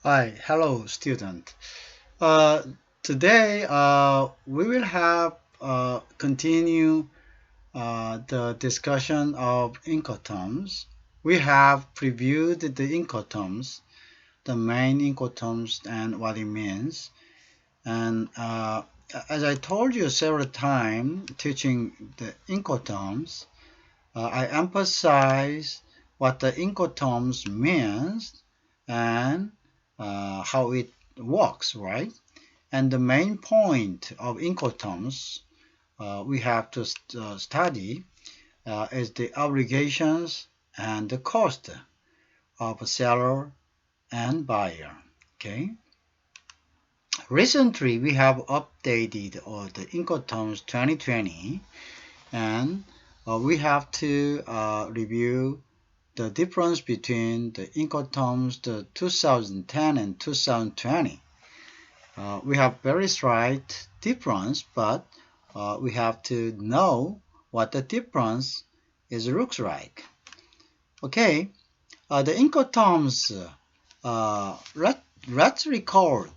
Hi, hello, student. Today we will have continue the discussion of Incoterms. We have previewed the Incoterms, the main Incoterms and what it means. And as I told you several times teaching the Incoterms, I emphasize what the Incoterms means and how it works, right? And the main point of Incoterms we have to study is the obligations and the cost of a seller and buyer. Okay. Recently, we have updated the Incoterms 2020, and we have to review the difference between the Incoterms the 2010 and 2020. We have very slight difference, but we have to know what the difference is looks like. Okay, the Incoterms. Let's record,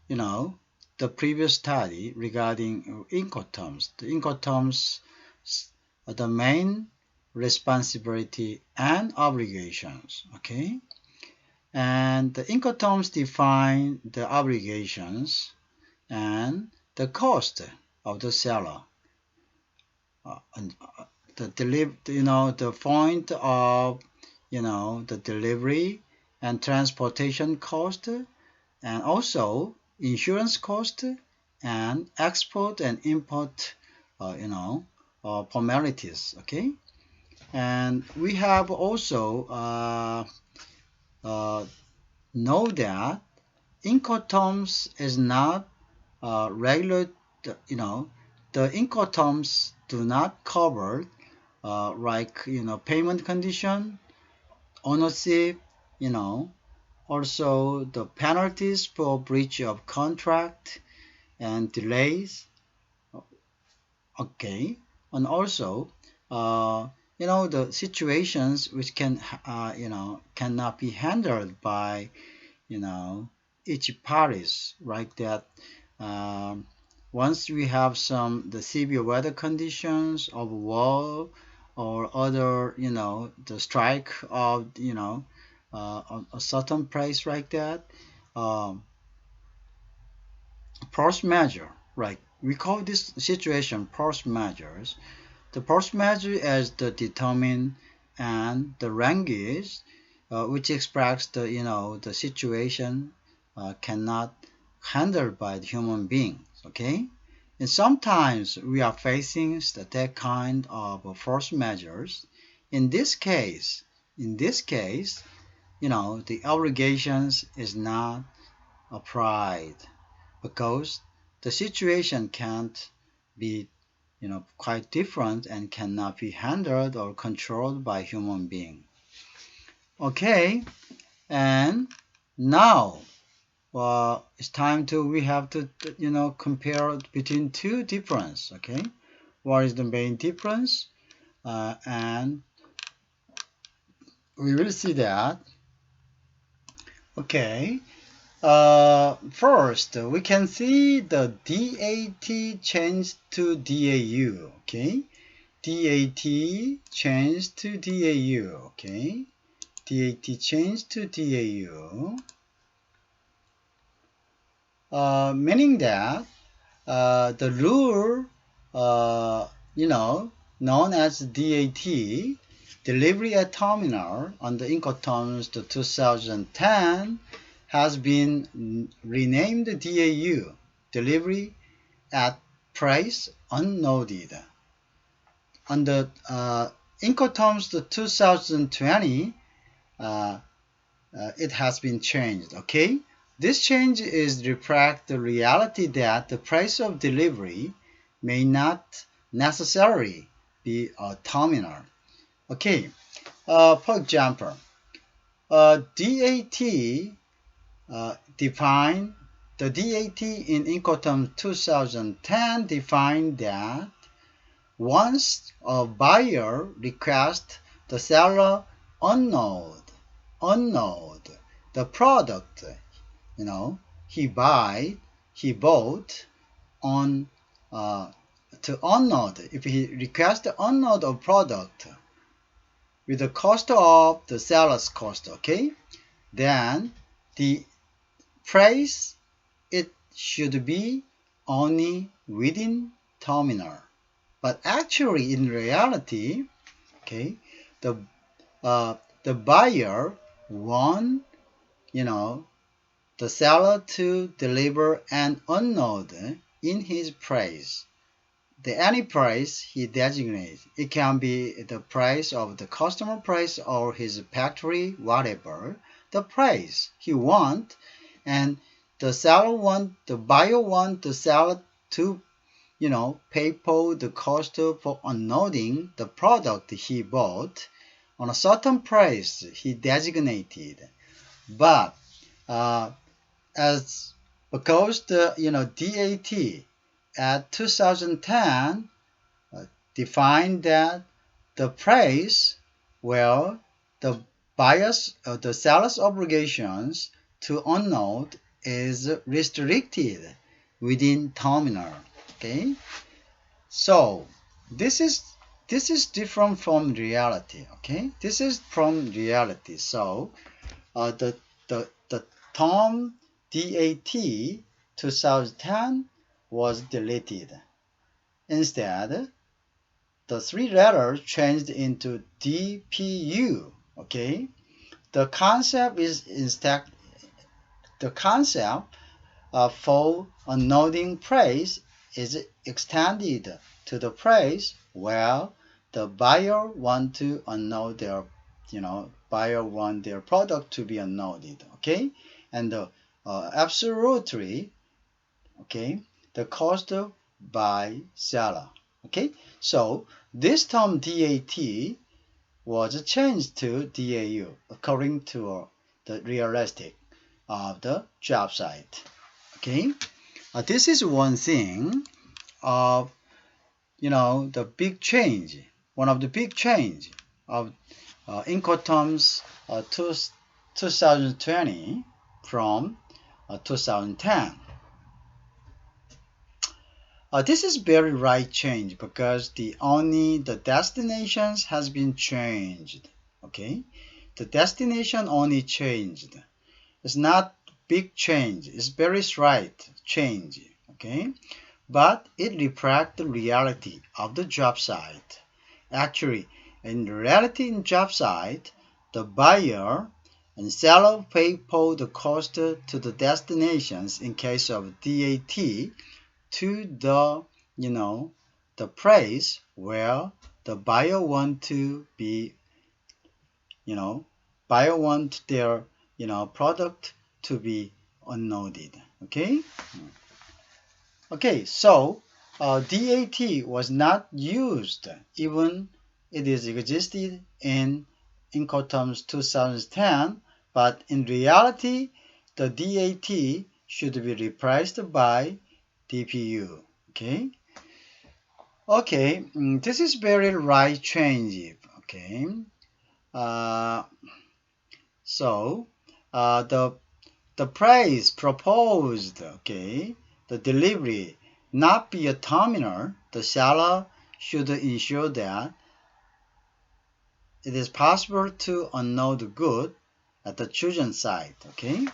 the previous study regarding Incoterms. The Incoterms, the main responsibility and obligations. Okay. And the Incoterms define the obligations and the cost of the seller. And the point of, the delivery and transportation cost, and also insurance cost and export and import, formalities. Okay, and we have also know that Incoterms is not regular, the Incoterms do not cover payment condition, ownership, also the penalties for breach of contract and delays. Okay, and also the situations which cannot be handled by each parties, like that. Once we have some the severe weather conditions of war or other, the strike of, a certain place like that, um, force majeure, right? We call this situation force majeures. The force majeure is the determine and the language which expresses the situation cannot handled by the human beings. Okay, and sometimes we are facing that kind of force measures. In this case, the obligations is not applied because the situation can't be quite different and cannot be handled or controlled by human being. Okay, and now it's time to we have to compare between two difference. Okay, what is the main difference? And we will see that. Okay. First, we can see the DAT changed to DAU. Okay, DAT changed to DAU. Okay, DAT changed to DAU. Meaning that the rule, known as DAT, delivery at terminal under Incoterms to 2010, has been renamed DAU, delivery at price unloaded. Under Incoterms to 2020, it has been changed. Okay, this change is reflect the reality that the price of delivery may not necessarily be a terminal. Okay, for example, DAT define the DAT in Incoterms 2010 defined that once a buyer requests the seller unload the product, he bought on to unload. If he requests to unload a product with the cost of the seller's cost, okay, then the price it should be only within terminal. But actually, in reality, okay, the the buyer want the seller to deliver and unload in his price. Any price he designates. It can be the price of the customer price or his factory, whatever. The price he want, and the buyer want the seller to, pay for the cost for unloading the product he bought on a certain price he designated. But as because the DAT at 2010 defined that the price, well, the seller's obligations to unload is restricted within terminal. Okay, so this is different from reality. Okay, this is from reality. So the term DAT 2010 was deleted. Instead, the three letters changed into DPU. Okay, the concept for unloading price is extended to the price where the buyer want to unload their buyer want their product to be unloaded. Okay, and absolutely, okay, the cost by seller. Okay, so this term DAT was changed to DAU according to the realistic of the job site. Okay, this is one thing of the big change. One of the big change of Incoterms 2020 from 2010. This is very right change because only the destinations has been changed. Okay, the destination only changed. It's not big change. It's very slight change. Okay, but it reflects the reality of the job site. Actually, in reality in job site, the buyer and seller pay for the cost to the destinations in case of DAT to the place where the buyer want to be, buyer want their product to be unloaded. Okay. Okay, so DAT was not used even it is existed in Incoterms 2010, but in reality, the DAT should be replaced by DPU. Okay. Okay, this is very right change. Okay. So the price proposed. Okay. The delivery not be a terminal, the seller should ensure that it is possible to unload the good at the chosen site. Okay.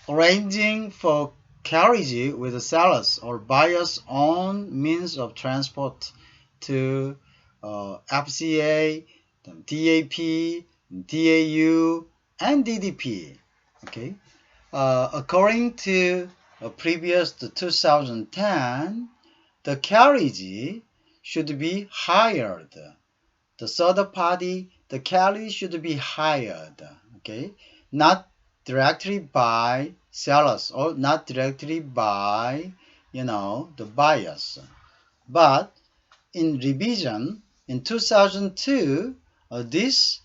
Arranging for carriage with the sellers or buyer's own means of transport to FCA, DAP, DAU, and DDP. Okay, according to previous 2010, the carriage should be hired. The third party, the carriage should be hired. Okay, not directly by sellers or not directly by the buyers. But in revision in 2002, this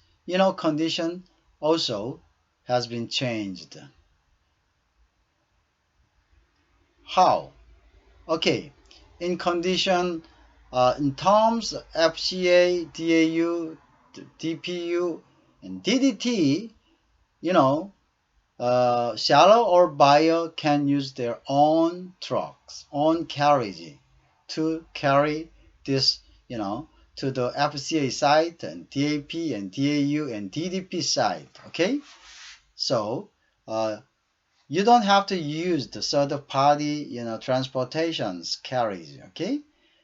condition also has been changed. How? Okay, in condition in terms FCA, DAU, DPU, and DDT, you know, seller or buyer can use their own trucks, own carriage to carry this, to the FCA site and DAP and DAU and DDP site. Okay, so you don't have to use the third party, transportations carriage. Okay,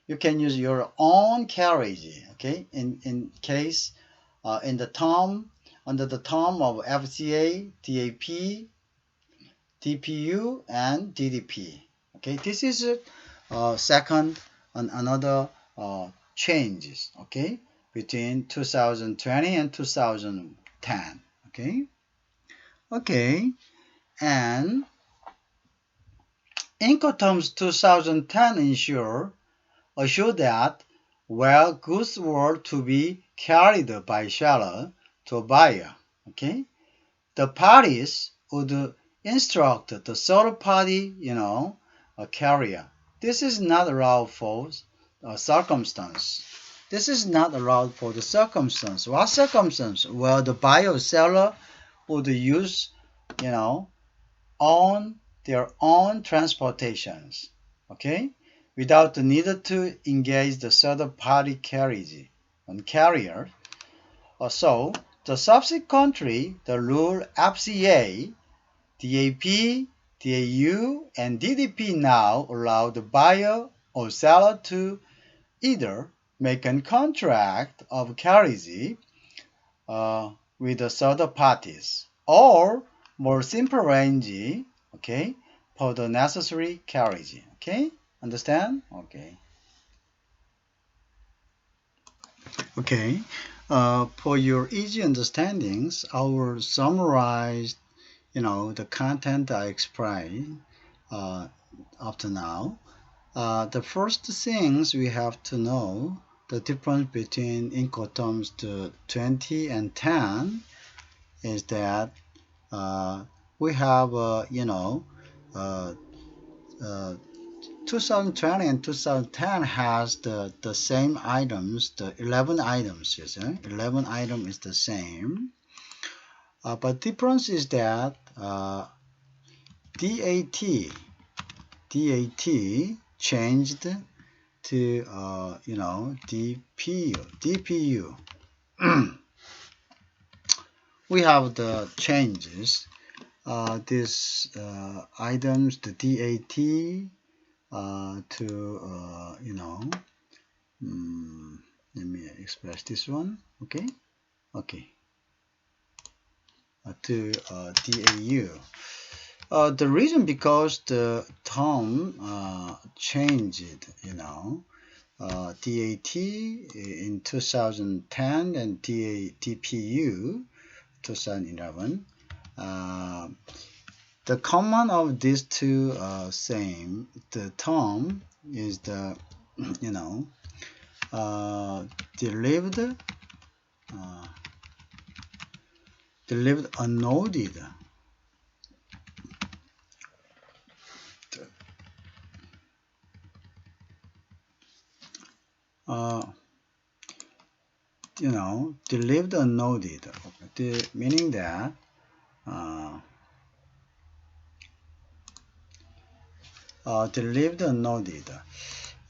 you can use your own carriage. Okay, in case in the term under the term of FCA, DAP, DPU, and DDP. Okay, this is second and another changes. Okay, between 2020 and 2010. Okay, okay, and Incoterms 2010 assure that where goods were to be carried by seller to buyer, okay, the parties would instruct the third party, a carrier. This is not allowed for circumstance. This is not allowed for the circumstance. What circumstance? Well, the buyer or seller would use, on their own transportations, okay, without the need to engage the third party carriage and carrier. So, the subsequently, the rule FCA, DAP, DAU, and DDP now allow the buyer or seller to either make a contract of carriage with the third parties or more simple range, okay, for the necessary carriage. Okay, understand? Okay. Okay. For your easy understandings, I will summarize, the content I explained up to now. The first things we have to know the difference between Incoterms 20 and 10 is that we have, 2020 and 2010 has the same items, the 11 items, you see? 11 item is the same. But difference is that DAT changed to, DPU. We have the changes. These items, the DAT to, let me express this one. Okay, to DAU. The reason because the term changed, DAT in 2010 and DPU 2011. The common of these two same, the term is the, delivered unloaded. Delivered unloaded, meaning that delivered unloaded.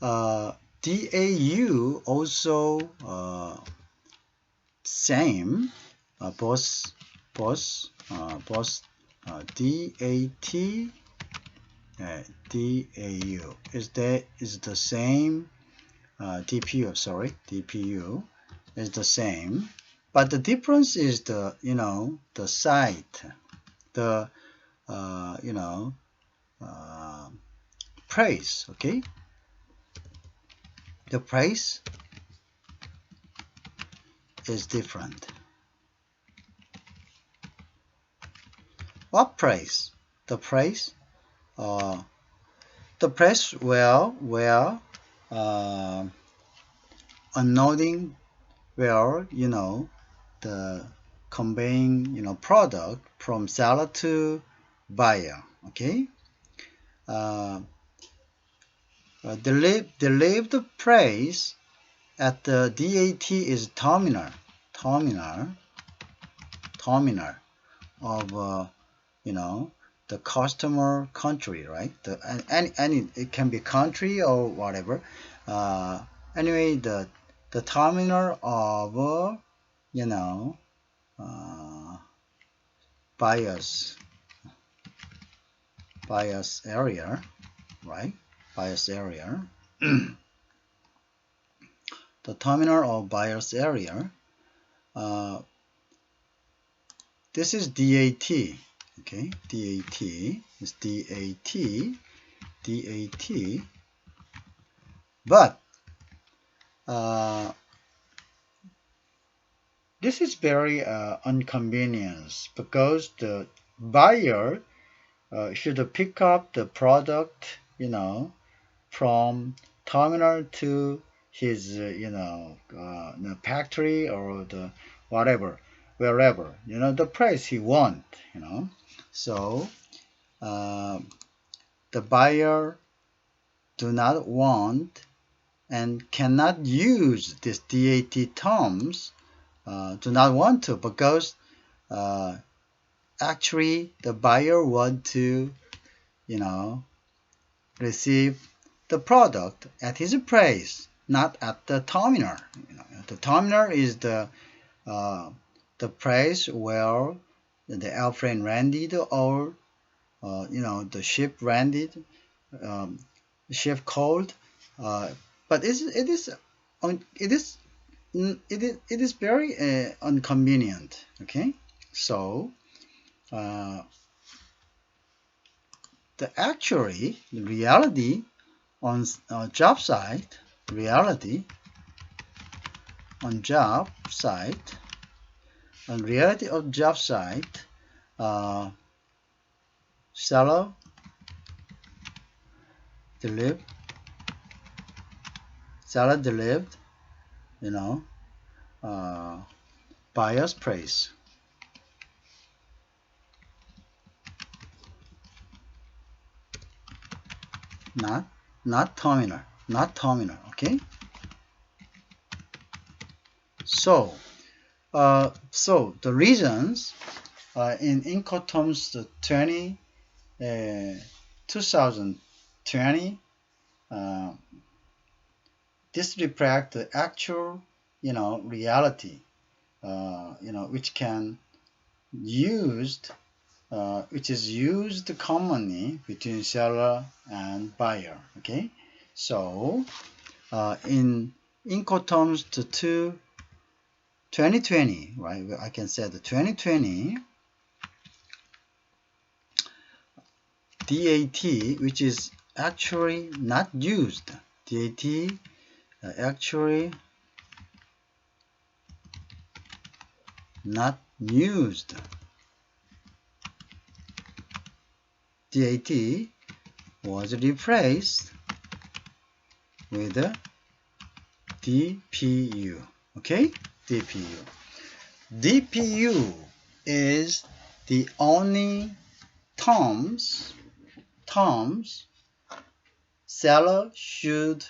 DAU also same, both DAT DAU is the same. DPU is the same, but the difference is the the site, the price. Okay, the price is different. What price? The price where unloading, where the conveying product from seller to buyer. Okay, the delivered price at the DAT is terminal terminal of the customer country, right? Any it can be country or whatever. Anyway, the terminal of bias area, right? Bias area. The terminal of bias area. This is DAT. Okay, DAT is DAT. But this is very inconvenience because the buyer should pick up the product, from terminal to his, the factory or the whatever, wherever, the price he want, So the buyer do not want and cannot use this DAT terms, do not want to, because actually the buyer want to, receive the product at his price, not at the terminal. The terminal is the place where the airplane landed or the ship landed, ship called. But it is very inconvenient. Okay, so the reality on job site, and reality of job site, seller delivered, buyer's price. Not terminal, okay? So the reasons in Incoterms 2020, this reflects the actual, reality, which is used commonly between seller and buyer. Okay, so in Incoterms 2020, right? I can say the 2020 DAT, which is actually not used. DAT actually not used. DAT was replaced with DPU. Okay, DPU. DPU is the only terms seller should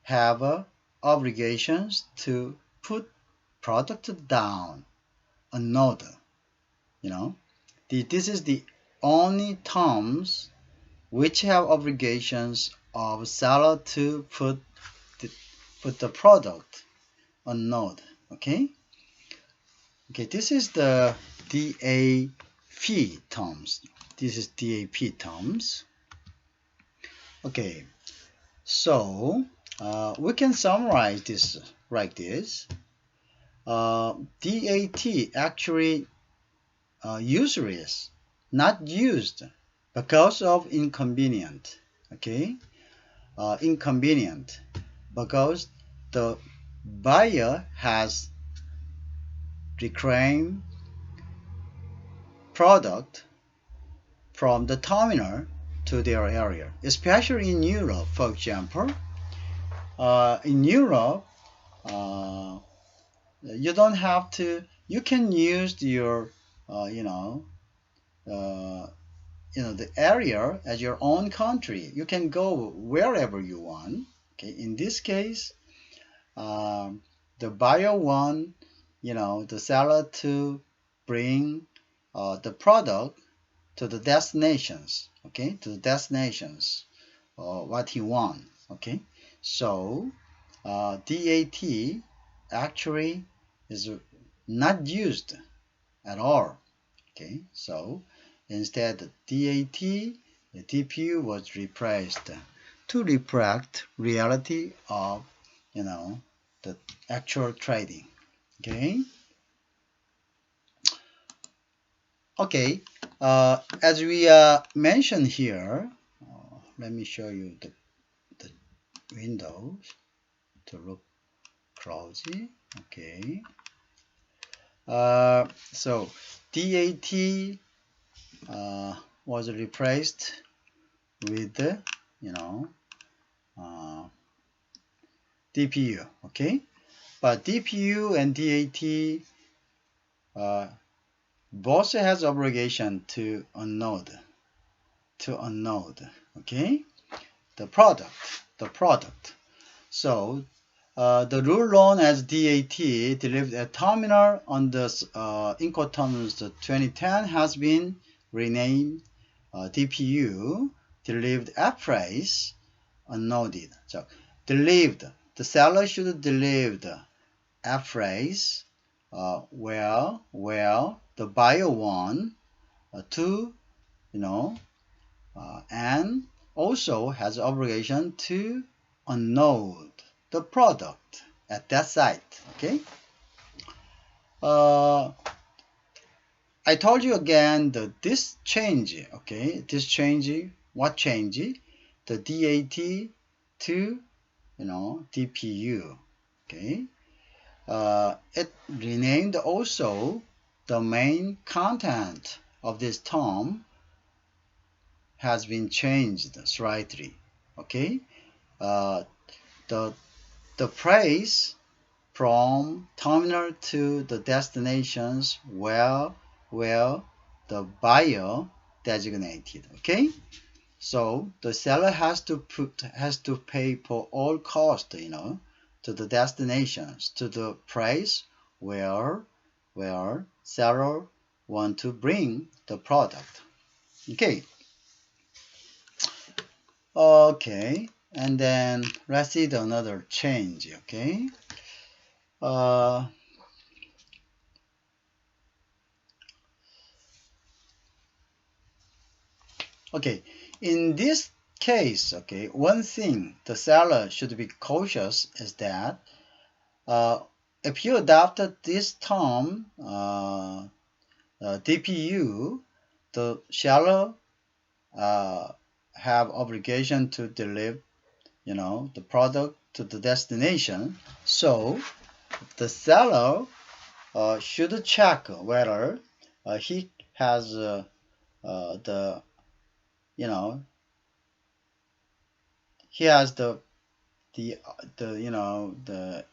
have obligations to put product down a node. This is the only terms which have obligations of seller to put the product on node. Okay, this is the DAP terms. This is DAP terms. Okay, so we can summarize this like this. DAT actually useless, not used because of inconvenient. Okay, inconvenient because the buyer has reclaimed product from the terminal to their area, especially in Europe. For example, in Europe, you don't have to. You can use your, the area as your own country. You can go wherever you want. Okay, in this case, the buyer want, the seller to bring the product to the destinations, okay, to the destinations, what he wants, okay. So DAT actually is not used at all, okay. So instead DAT, the DPU was replaced to reflect reality of the actual trading, okay. Okay, as we mentioned here, let me show you the windows to look closely. Okay, so DAT was replaced with uh, DPU. Okay, but DPU and DAT both has obligation to unload. Okay, the product. So the rule known as DAT, delivered at terminal on the Incoterms 2010, has been renamed DPU, delivered at price, unloaded. So delivered, the seller should deliver at price where the buyer want to, and also has obligation to unload the product at that site. Okay. I told you again that this change. Okay, this change. What change? The DAT to DPU. Okay. It renamed also the main content of this term has been changed slightly. Okay. The price from terminal to the destinations where the buyer designated. Okay, so the seller has to pay for all cost, to the destinations, to the place where seller want to bring the product. Okay. Okay, and then let's see another change. Okay. Okay, in this case, okay, one thing the seller should be cautious is that if you adopted this term DPU, the seller have obligation to deliver, the product to the destination. So the seller should check whether he has the he has the the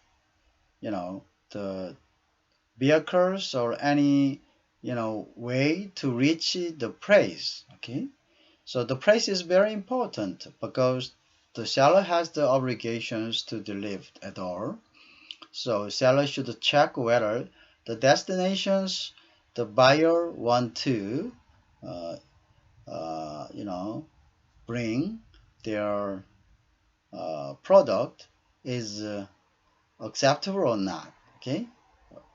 vehicles or any way to reach the place. Okay, so the place is very important because the seller has the obligations to deliver at all. So seller should check whether the destinations the buyer want to bring their product is acceptable or not. Okay,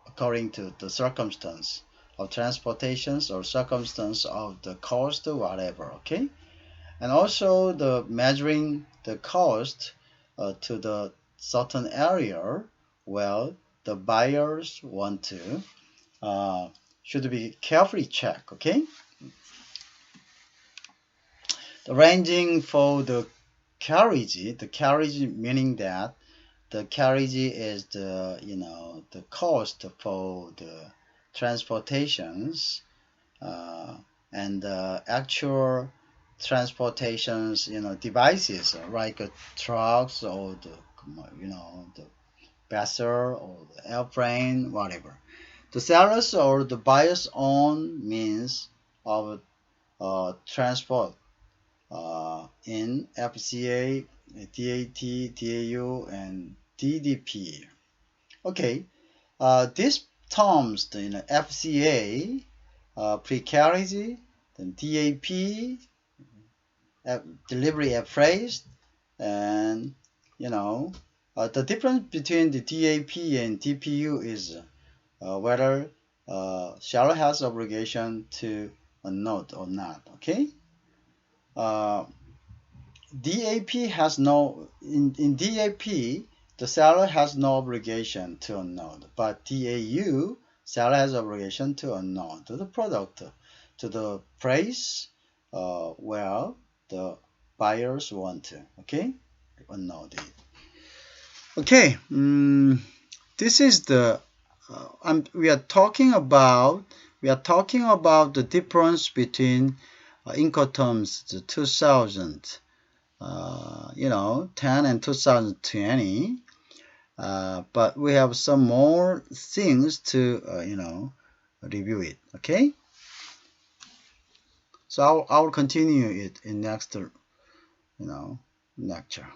according to the circumstance of transportations or circumstance of the cost or whatever. Okay, and also the measuring the cost to the certain area where the buyers want to should be carefully checked. Okay, the ranging for the carriage meaning that the carriage is the cost for the transportations and the actual transportations devices like trucks or the vessel or the airplane, whatever. The sellers or the buyer's own means of transport in FCA, DAT, DAU, and DDP. Okay, this terms, the FCA, pre-carriage, then DAP, delivery at phrase, and the difference between the DAP and DPU is whether seller has obligation to a node or not. Okay. DAP has no in DAP the seller has no obligation to a node, but DAU seller has obligation to a node, to the product, to the price where the buyers want to. Okay, a node. Okay, this is the we are talking about the difference between Incoterms 2000 10 and 2020, but we have some more things to review it. Okay, so I'll continue it in next lecture.